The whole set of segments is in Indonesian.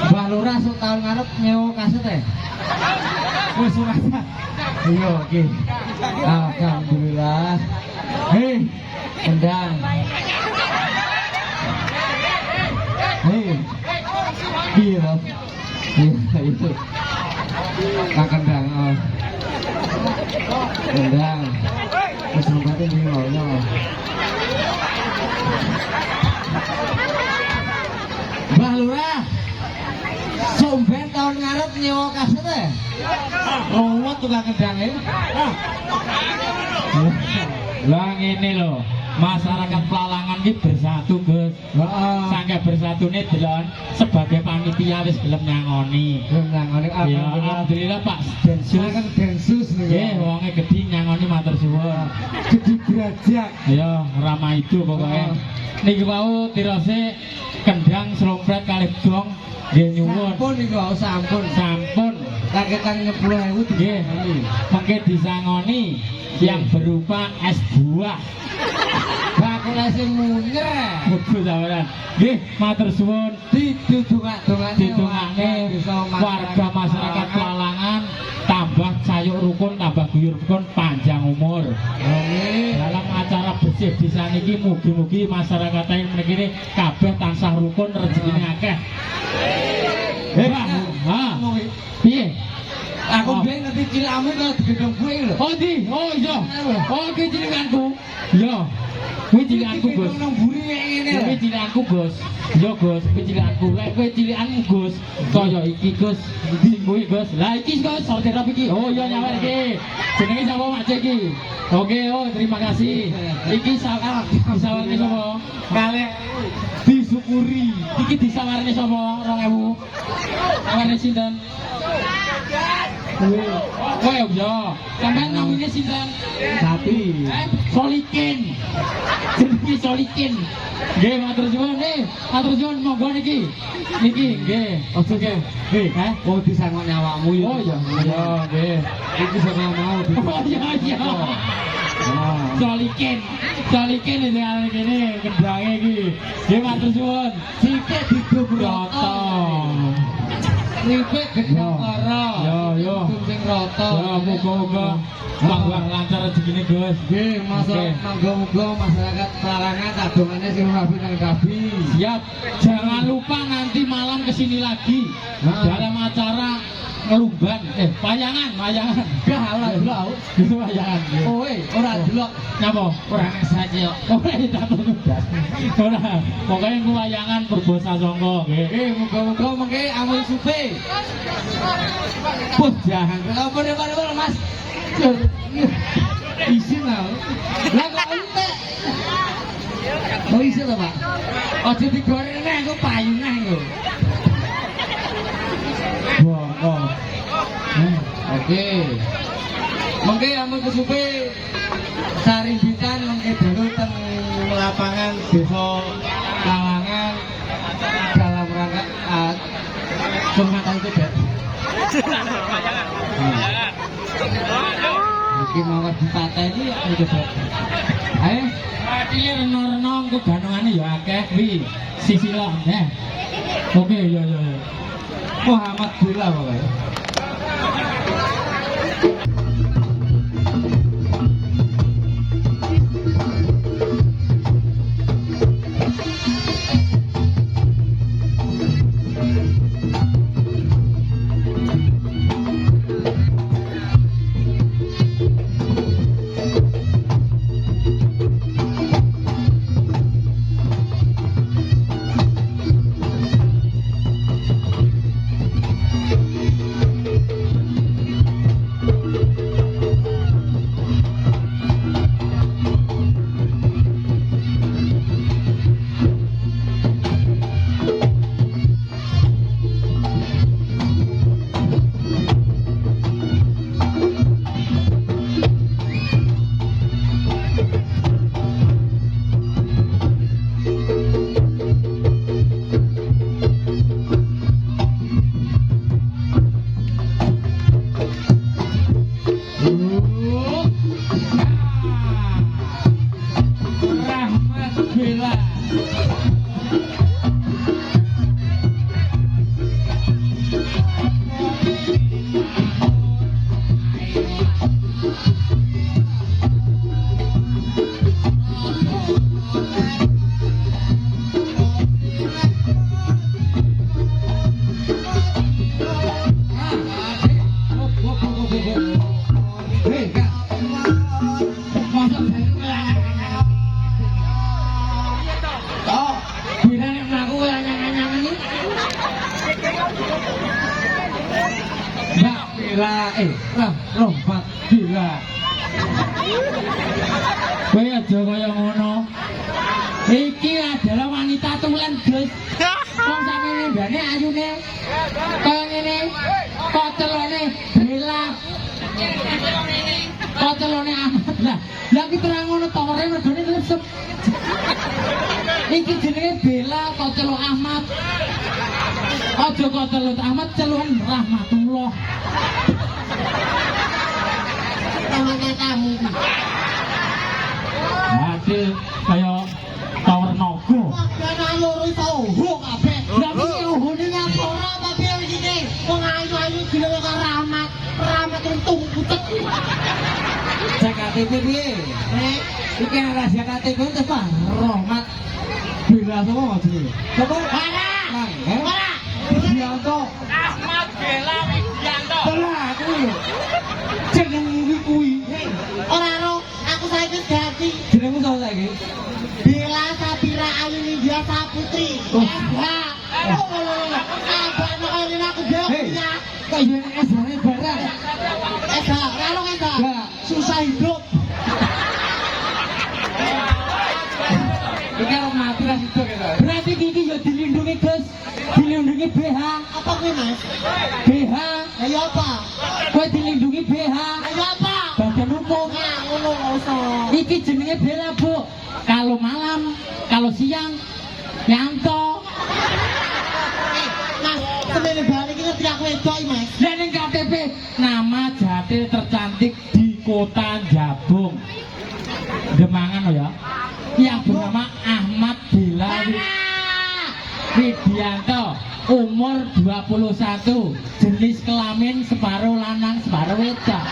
Mbah Lurah sok tahun ngarep nyewa kaset ya? Wis ora. Iya, oke. Alhamdulillah. Hei, kendang. Hei. Iya. Iya, itu. Kak kendang. Oh. Kendang. Wis lumpate ndi maunya. Mbah Lurah. Somben tahun ngarep nyewa kaset ya? Ruwet tukang kendangnya. Lah ngene lho, masyarakat Pelalangan iki bersatu, Gus. Sangke bersatune delon sebagai panitia wis gelem nyangoni. Ya alhamdulillah Pak Densus. Densus Nggih, wonge gedhi nyangoni matur suwun. Gedhi Brajak. Ya, ramah itu pokoknya. Niki wau tirose kendang slompret kalih gong nggih nyuwun. Sampun niku, sampun. Sampun. Kaketan 10.000 Nggih, mengke disangoni yang berupa es buah. Bakule sing munyer. Betul sampean. Nggih, matur suwun Didongakne warga masyarakat Pelalangan tambah sayuk rukun, tambah guyur rukun, panjang umur. Amin. Dalam acara bersih desa niki mugi-mugi masyarakat yang mriki kabeh tansah rukun, rezekine akeh. Ha. Piye? Aku ben nanti cilamu kok digendong gue lho. Oh di, oh iya. Oh ki cilikanku. Iya. Kuwi cilikanku, Gus. Nang buri ngene lho. Kuwi cilikanku, Gus. Iya, Gus, kuwi cilikanku. Lek kuwi cilikanmu, Gus. Kaya iki, Gus. Sing kuwi, Gus. Lah iki, Gus, sortir iki. Oh iya nyawer iki. Jenenge sapa Mak Cek iki? Oke, oh terima kasih. Iki disawarne sapa? Kalek disyukuri. Iki disawarne sapa? 2000. Sawarne sinten? Oh iya, sampean namine sinten? Sapi. Solikin. Jenenge Solikin. Nggih, matur suwun matur suwun monggo niki. Niki nggih. Ojo ke. Mau disangok nyawakmu ya. Oh iya, iya nggih. Iki sama mau. Oh iya. Solikin. Solikin iki arek kene kendange iki. Nggih matur suwun. Sithik didobroto. Ripik gedang karo. Yo. Sing rata. Ya muga-muga tambah lancar rezekine, Gus. Nggih, muga-muga masyarakat Pelalangan kadungane sing rapi nang rapi. Siap. Jangan lupa nanti malam kesini lagi dalam acara ngelumban. Wayangan. Gak halal delok. Itu wayangan. Kowe ora delok. Napa? Ora saja. Ora tak udah. Ora. Pokoknya ku wayangan berbosa sangka nggih. Nggih, muga-muga mengke amul supe. Puh, jangan. Apa nek Mas? Isin lah. Lah kok entek. Oh isin to, Pak? Aja digoreng neh, aku payu neh lho. Wah. Oke. Mengke amul kesupe sarimbitan mengke dulu teng lapangan desa Pelalangan dalam rangka Jumatan Tibet. Iki mau dipateni ya coba. Ayo, Adile reno-reno engko ganungane ya akeh kuwi. Sisilo neh. Oke, iya. Muhammad Bila pokoknya. Bella lompat Bella. Kowe aja kaya ngono. Iki adalah wanita tulen, Gus. Wong sampeyan ndane ayune kaya ngene. Kok celone Bella. Kok celone Ahmad. Lah iki terang ngono taware mergone lesep. Iki jenenge Bella kok celuk Ahmad. Aja kok celuk Ahmad, celukan Rahmatullah. Tangannya kamu. Adil kaya tower naga. Wah, loro iso uhuh kabeh. Lah piye uhune nyapa? Ora apa piye iki? Wong ayu-ayu jenenge karo Rahmat. Rahmat untung pucet. Cek KTP piye? Iki rahasia KTP itu Pak Rahmat Bella sapa maksudnya? Sapa? Ora. Ora. Ora. Widianto. Ahmad Bella Widianto. Lah aku lho. Jeneng kuwi. Ora ro, aku saiki ganti. Jenengmu sapa saiki? Bella Sabira Ayu Nindya Saputri. Oh. Abang nang aku dhewe Hei. ya. Kok yen esane barang. Eda, ora lo eda. Ya. Susah hidup. Iki karo mati ra sido gitu. Berarti iki ya dilindungi, Gus. Dilindungi BH. Apa kuwi, Mas? BH. Ayo apa? Kowe dilindungi BH. Ayo apa? Badan hukum. Nah, ngono kok iso. Iki jenenge Bella, Bu. Kalau malam, kalau siang, Yanto. Mas, semene balik iki ngerti aku wedok, Mas. Dan yang KTP nama Jatil tercantik di Kota Jabung, Demangan loh ya. Yang bernama Ahmad Bella Widianto, umur 21, jenis kelamin separuh lanang separuh wedok.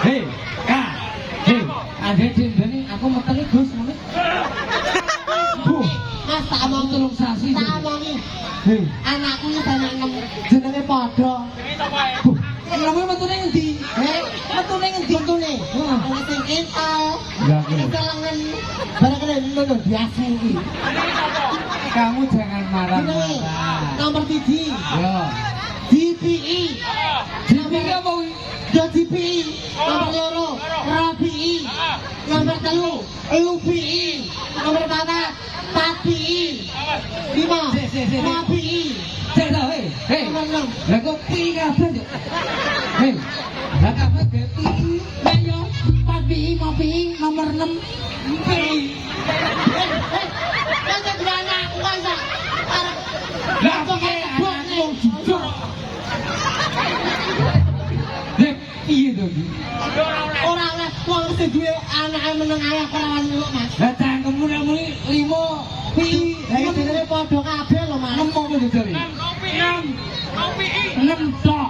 Hei, Kak. Hei, ada dendeni aku meteli Gus ngene. Bu, Mas, tak omong tolong sasi. tak omongi. Hei, Anakku iki ana 6 jenenge padha. Bu, namanya metune ngendi? Metune ngendi metune? Ana sing ental. Enggak, aku. Kelangan barang kene ngono biasa iki. Kamu jangan Jenenge marah-marah. nomor 1. Yo. DPI. Jadi apa kuwi? Ya DPI. Nomor 2, RAPI. Nomor 3, LUPI. Nomor 4, PAPI. 5, MAPI. Cek ta, hei. Hei. Nomor 6. Lah kok pi kabeh yo. Hei. Lah kabeh ge pi. Lah yo, papi, mopi, nomor 6. Pi. Jangan berana aku masa. Lah piye anakmu wong jujur. Lah piye to iki? Ora oleh wong sing duwe anake meneng ayah ora wani lho, Mas. Lah cangkemmu nek muni 5 pi. Lah iki Jenenge padha kabeh lho, Mas. nemu apa jare? 6 tok.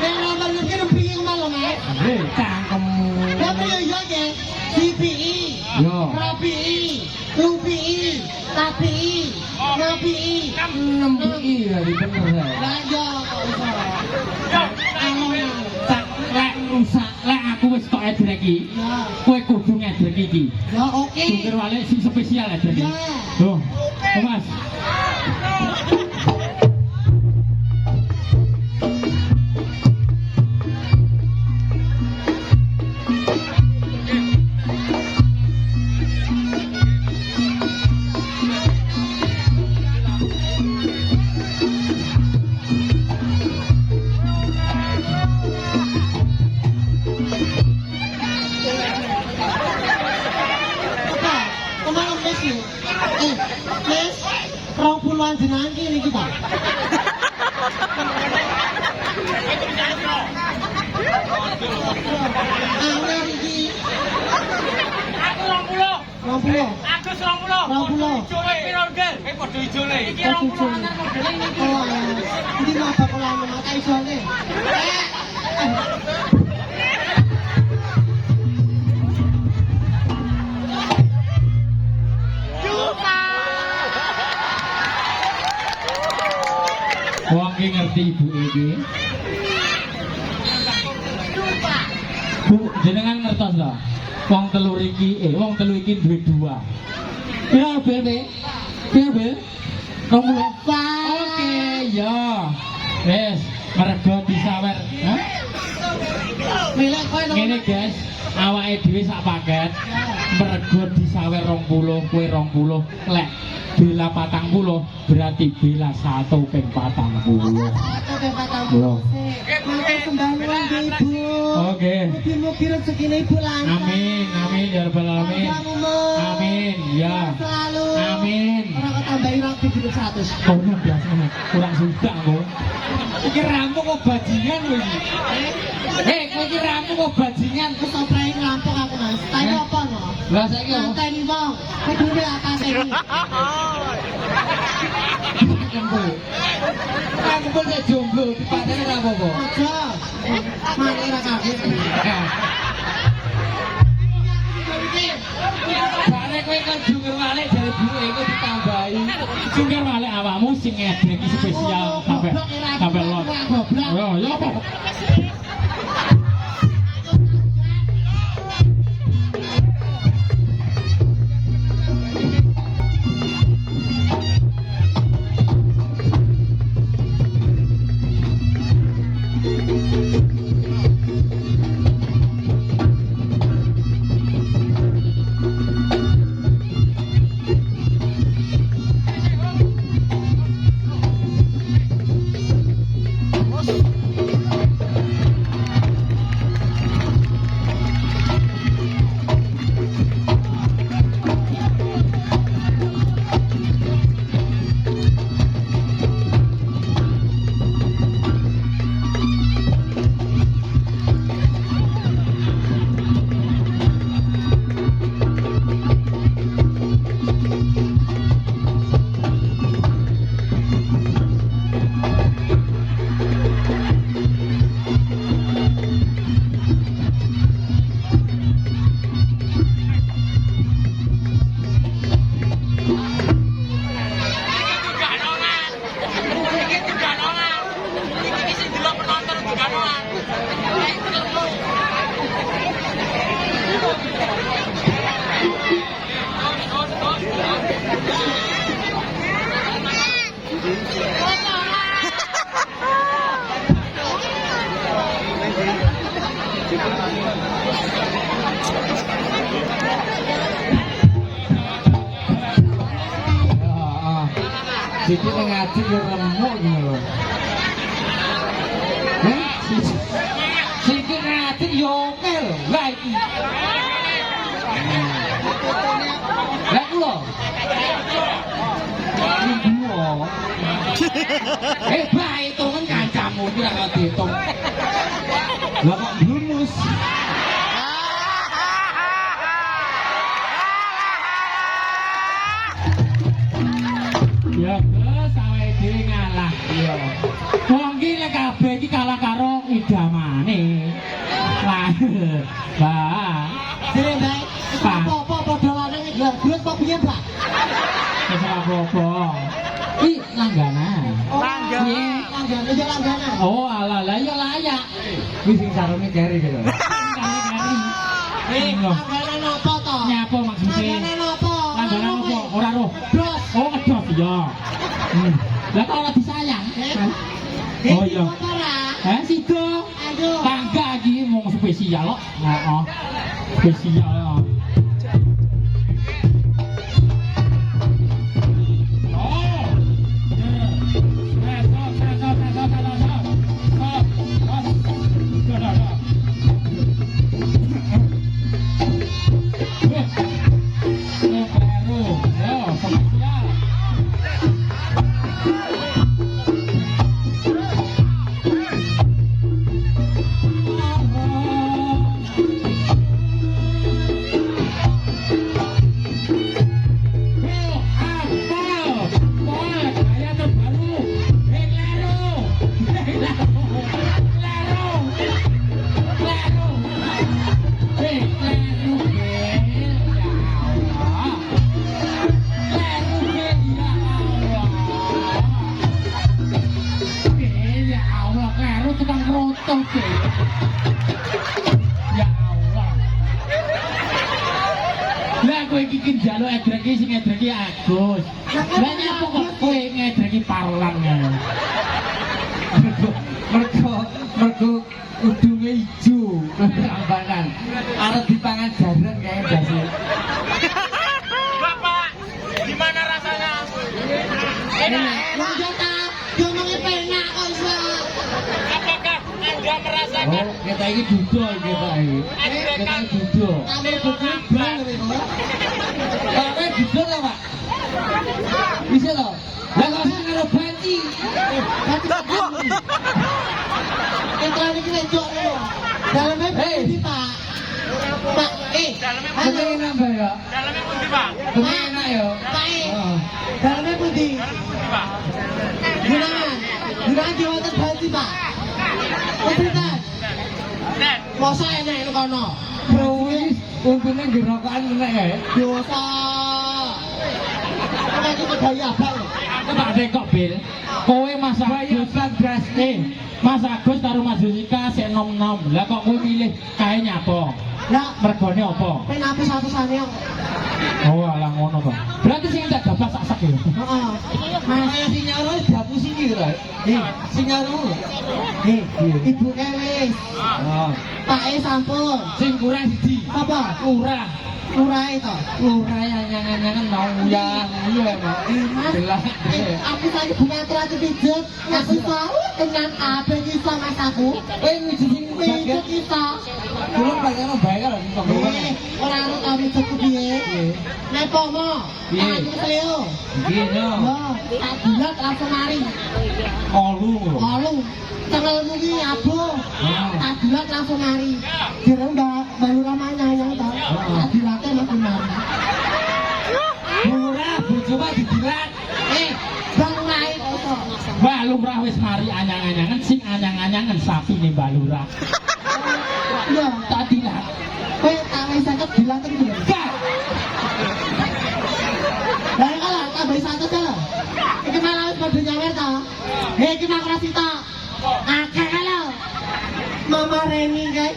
Nek nomor iki piye lho, Mas? Hei, cangkemmu. Lah piye yo iki? DPI. Yo. RAPI. LUPI. PAPI. MAPI. 6 pi ya bener ya. Lah yo kok iso. Tak lek rusak, lek aku wis tok edrek iki. Ya. Kowe kudu ngedrek iki. Ya oke. Sumber wale sing spesial edrek iki. Ya. Tuh, Mas. Kemana Mas? Mas, 20-an jenengan ki niki ta. Angel iki. Aku 20. 20. Agus 20. 20. Ijole piro order? Padha ijole. Iki 20 anyar modele iki. Oh, ini mah bakalan mata isone. Wong ki ngerti ibu iki. Bu, jenengan ngertos ta? Wong telu iki duwe dua. Piro BB? Piro BB? 20. Oke, ya. Wes, mergo bisa Ngene guys, awake dhewe sak paket. Mergo disawer 20, kowe 20, lek Bela 40 berarti Bela 1 ping 40. Loh. Oke. Mugi-mugi rezekine Ibu lancar. Amin, amin ya rabbal alamin. Amin, ya. Selalu. Amin. Ora ketambahi roti di 100. Kau nya biasa nih, kurang sudah kok. Iki rampung kok bajingan kowe iki. Kowe iki rampung kok bajingan. Terus oprain rampung aku Mas. Tanya apa no? Lah saiki yo. Tanteni wong. Kedune atane. Aku pun saya jomblo, di padane ra apa-apa. Aja. Mane ra kabeh. Bare kowe kan jungkir balik dari dulu iku ditambahi. Jungkir balik awakmu sing ngedek iki spesial sampai lot. Yo, yo apa? Jadi ngaji yo remuk ngono lho. Siki ngaji yo oke lho. Lah iki. Lah kula. Bah hitungan kancamu iki ora diitung. Lah kok blumus. Ya terus awake dhewe ngalah. Iya. Wong iki nek kabeh iki kalah karo idamane. Lah. Bah. Sire baik. Apa-apa padha wae ngejar terus kok piye, Pak? Wis ora apa-apa. Ih, langganan. Langganan. Langganan ya langganan. Oh, alah lah ya layak. Wis sing sarunge keri gitu. Langganan apa to? Nyapa maksudnya? Langganan apa? Langganan apa? Ora roh. Bros. Oh, ngedot ya. Lah kok ora disayang? Oh iya. Sido. Ayo. Tangga iki mung spesial kok. Heeh. Spesial. Ya Allah. Lah kowe iki njaluk edreki sing edreki Agus. Lah nyapa kok kowe ngedreki Parlan ya. Mergo udunge ijo. Enak. Yo ta, diomongnya penak kok iso. Apakah Anda merasakan Oh, kita ini duduk kita ini. Kita ini duduk. Kamu betul bang itu. Pak, duduk lah, Pak. Bisa loh. Lah kok sing karo banci. Kita ini kena jok lho. Dalamnya begini Pak. Pak, Ini nambah ya. dalamnya pundi, Pak? Ini enak ya. Pak, Oh. dalamnya putih. Pundi, Pak? Gunaan diwakil banci Pak. Kepitan. Nek, Masa enak itu kono. Bro, ini untungnya gerokan kena ya. Dosa. Kayak itu gaya apa lho. Tak dekok Bil. Kowe Mas Agus gas Mas Agus karo Mas Jessica sik nom-nom. Lah kok kowe milih kae nyapa? Lah, Mergone apa? penapis satu-satunya kok. Oh, alah ngono, Bang. Berarti sing tak dapat sak-sak ya. Heeh. Mas sinyal dihapus iki lho. Sinyal lho. Ibu kewis. Oh. Pak sampun. Sing kurang siji. Apa? Kurang. Lurah itu. Kurang nyanyi-nyanyi mau ya. Iya, Pak. Mas, Belah. aku lagi buka aturan pijet. Aku tahu dengan apa kisah mas aku. Wiji sing Pijet kisah. Kulo pengen bae karo kok. Orang harus tahu pijet ku piye. Nek pomo. Piye? Aku seleo. Iki yo. Loh, tak bulat langsung mari. Olu. Lalu cengelmu ki abo. Ah. Tak bulat langsung mari. Kira mbak baru ramanya yang tahu. Tak bulatnya langsung mari. Murah bojo Pak didilat. Bang naik kok. Mbak Lurah wis mari anyang-anyangan sing anyang-anyangan sapi nih Mbak Lurah. Iya. Tak dilat. Kowe tak wis sakit dilatih dulu. Gak. Lah kalah tambah satu kalah. Iki malah wis padha nyawer ta. Iki makrasi ta. Akeh kalah. Mama Reni kayak